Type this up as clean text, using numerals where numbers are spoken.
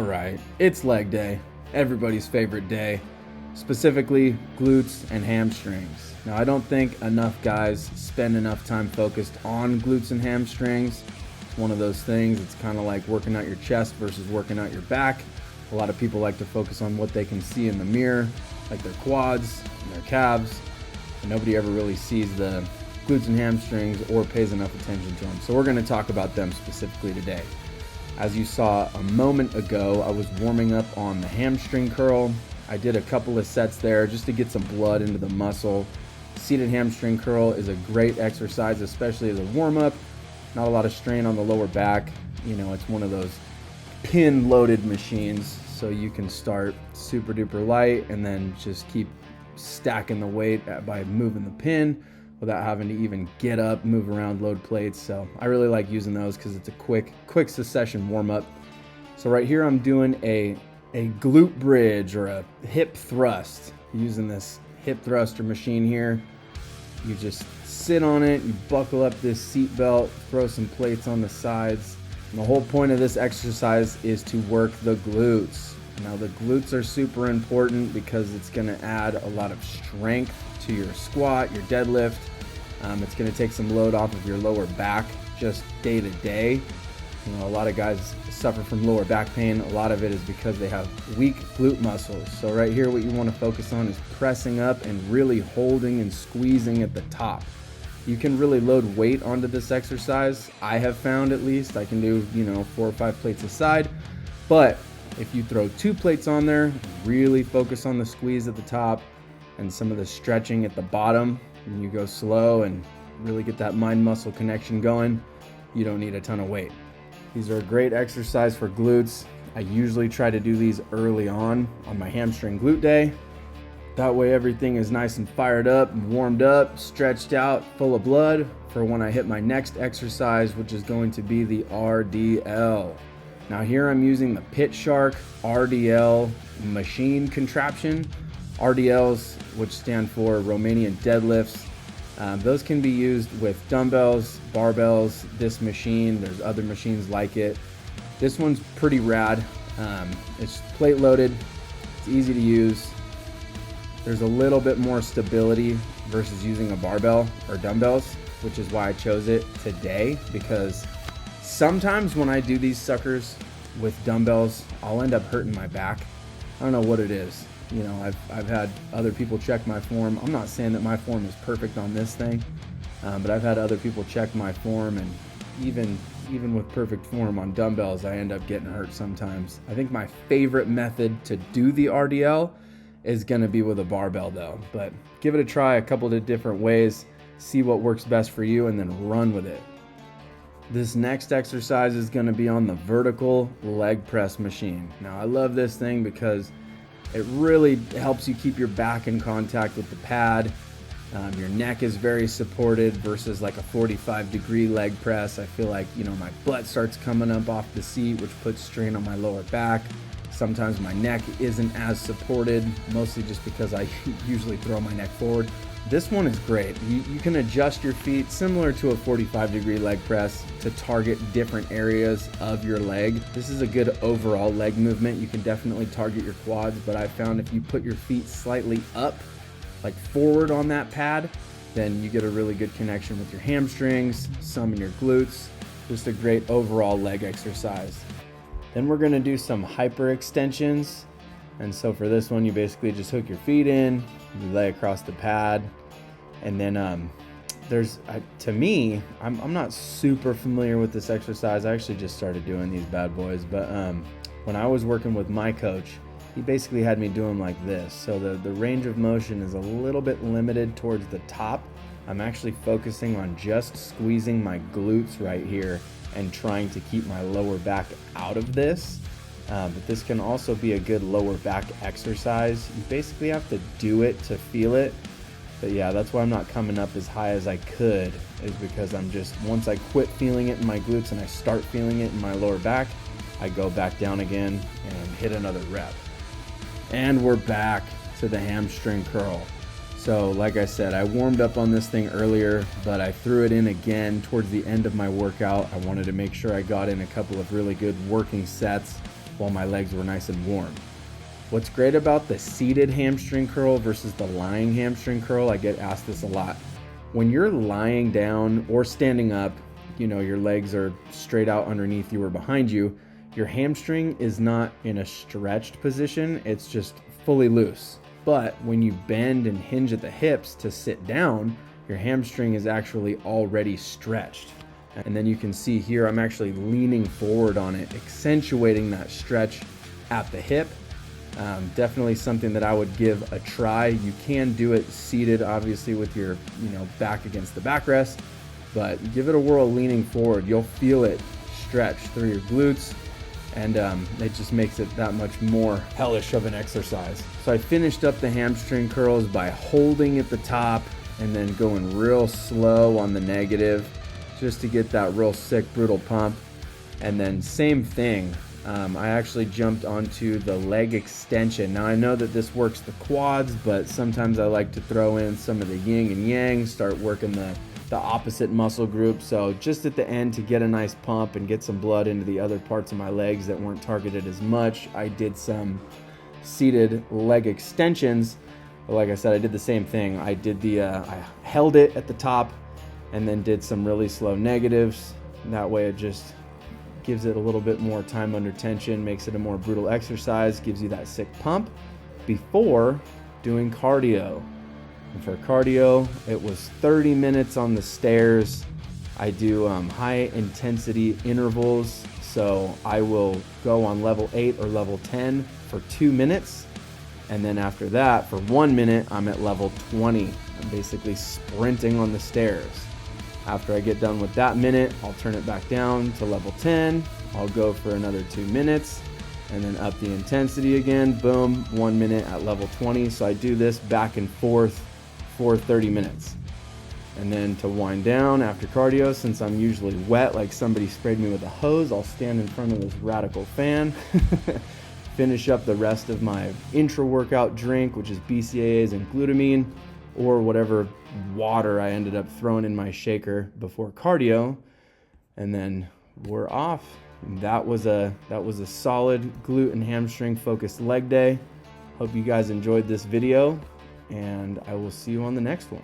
All right, it's leg day, everybody's favorite day, specifically glutes and hamstrings. Now, I don't think enough guys spend enough time focused on glutes and hamstrings. It's one of those things, it's kind of like working out your chest versus working out your back. A lot of people like to focus on what they can see in the mirror, like their quads and their calves, and nobody ever really sees the glutes and hamstrings or pays enough attention to them. So we're going to talk about them specifically today. As you saw a moment ago, I was warming up on the hamstring curl. I did a couple of sets there just to get some blood into the muscle. Seated hamstring curl is a great exercise, especially as a warm-up. Not a lot of strain on the lower back. You know, it's one of those pin-loaded machines, so you can start super duper light and then just keep stacking the weight by moving the pin without having to even get up, move around, load plates. So I really like using those because it's a quick succession warm up. So right here I'm doing a glute bridge or a hip thrust using this hip thruster machine here. You just sit on it, you buckle up this seat belt, throw some plates on the sides. And the whole point of this exercise is to work the glutes. Now the glutes are super important because it's gonna add a lot of strength to your squat, your deadlift. It's going to take some load off of your lower back just day to day. You know, a lot of guys suffer from lower back pain. A lot of it is because they have weak glute muscles. So right here, what you want to focus on is pressing up and really holding and squeezing at the top. You can really load weight onto this exercise. I have found, at least, I can do, 4 or 5 plates a side. But if you throw 2 plates on there, really focus on the squeeze at the top and some of the stretching at the bottom, and you go slow and really get that mind-muscle connection going, you don't need a ton of weight. These are a great exercise for glutes. I usually try to do these early on my hamstring glute day. That way everything is nice and fired up, warmed up, stretched out, full of blood for when I hit my next exercise, which is going to be the RDL. Now here I'm using the Pit Shark RDL machine contraption. RDLs, which stand for Romanian deadlifts. Those can be used with dumbbells, barbells, this machine. There's other machines like it. This one's pretty rad. It's plate loaded. It's easy to use. There's a little bit more stability versus using a barbell or dumbbells, which is why I chose it today, because sometimes when I do these suckers with dumbbells, I'll end up hurting my back. I don't know what it is. You know, I've had other people check my form. I'm not saying that my form is perfect on this thing, but I've had other people check my form, and even with perfect form on dumbbells, I end up getting hurt sometimes. I think my favorite method to do the RDL is gonna be with a barbell though, but give it a try a couple of different ways, see what works best for you, and then run with it. This next exercise is gonna be on the vertical leg press machine. Now I love this thing because it really helps you keep your back in contact with the pad. Your neck is very supported versus like a 45-degree leg press. I feel like, my butt starts coming up off the seat, which puts strain on my lower back. Sometimes my neck isn't as supported, mostly just because I usually throw my neck forward. This one is great. You can adjust your feet similar to a 45-degree leg press to target different areas of your leg. This is a good overall leg movement. You can definitely target your quads, but I found if you put your feet slightly up, like forward on that pad, then you get a really good connection with your hamstrings, some in your glutes. Just a great overall leg exercise. Then we're gonna do some hyper extensions. And so for this one, you basically just hook your feet in, you lay across the pad, and then to me, I'm not super familiar with this exercise. I actually just started doing these bad boys, but when I was working with my coach, he basically had me do them like this. So the range of motion is a little bit limited towards the top. I'm actually focusing on just squeezing my glutes right here and trying to keep my lower back out of this. But this can also be a good lower back exercise. You basically have to do it to feel it. But yeah, that's why I'm not coming up as high as I could, is because once I quit feeling it in my glutes and I start feeling it in my lower back, I go back down again and hit another rep. And we're back to the hamstring curl. So like I said, I warmed up on this thing earlier, but I threw it in again towards the end of my workout. I wanted to make sure I got in a couple of really good working sets. while my legs were nice and warm. What's great about the seated hamstring curl versus the lying hamstring curl, I get asked this a lot. When you're lying down or standing up, you know, your legs are straight out underneath you or behind you, your hamstring is not in a stretched position, it's just fully loose. But when you bend and hinge at the hips to sit down, your hamstring is actually already stretched. And then you can see here, I'm actually leaning forward on it, accentuating that stretch at the hip. Definitely something that I would give a try. You can do it seated, obviously, with your back against the backrest, but give it a whirl leaning forward. You'll feel it stretch through your glutes, and it just makes it that much more hellish of an exercise. So I finished up the hamstring curls by holding at the top and then going real slow on the negative just to get that real sick, brutal pump. And then same thing. I actually jumped onto the leg extension. Now I know that this works the quads, but sometimes I like to throw in some of the yin and yang, start working the opposite muscle group. So just at the end, to get a nice pump and get some blood into the other parts of my legs that weren't targeted as much, I did some seated leg extensions. But like I said, I did the same thing. I did I held it at the top and then did some really slow negatives. That way it just gives it a little bit more time under tension, makes it a more brutal exercise, gives you that sick pump before doing cardio. And for cardio, it was 30 minutes on the stairs. I do high intensity intervals, so I will go on level 8 or level 10 for 2 minutes, and then after that, for 1 minute, I'm at level 20. I'm basically sprinting on the stairs. After I get done with that minute, I'll turn it back down to level 10. I'll go for another 2 minutes and then up the intensity again. Boom, 1 minute at level 20. So I do this back and forth for 30 minutes. And then to wind down after cardio, since I'm usually wet, like somebody sprayed me with a hose, I'll stand in front of this radical fan, finish up the rest of my intra-workout drink, which is BCAAs and glutamine, or whatever water I ended up throwing in my shaker before cardio, and then we're off. That was a solid glute and hamstring focused leg day. Hope you guys enjoyed this video, and I will see you on the next one.